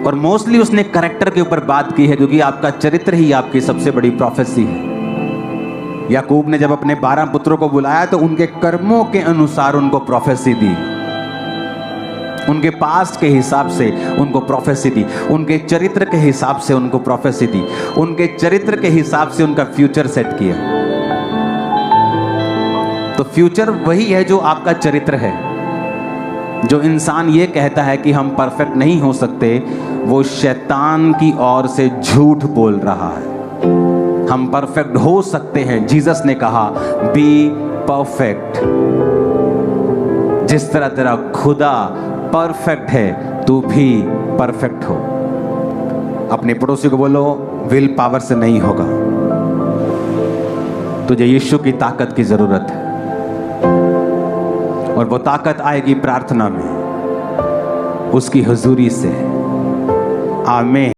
और मोस्टली उसने कैरेक्टर के ऊपर बात की है, क्योंकि आपका चरित्र ही आपकी सबसे बड़ी प्रोफेसी है। याकूब ने जब अपने 12 पुत्रों को बुलाया तो उनके कर्मों के अनुसार उनको प्रोफेसी दी, उनके पास्ट के हिसाब से उनको प्रोफेसी दी, उनके चरित्र के हिसाब से उनको प्रोफेसी दी, उनके चरित्र के हिसाब से उनका फ्यूचर सेट किया। तो फ्यूचर वही है जो आपका चरित्र है। जो इंसान ये कहता है कि हम परफेक्ट नहीं हो सकते, वो शैतान की ओर से झूठ बोल रहा है। हम परफेक्ट हो सकते हैं। जीसस ने कहा बी परफेक्ट। जिस तरह तेरा खुदा परफेक्ट है, तू भी परफेक्ट हो। अपने पड़ोसी को बोलो, विल पावर से नहीं होगा, तुझे यीशु की ताकत की जरूरत है, और वो ताकत आएगी प्रार्थना में, उसकी हुजूरी से। आमीन।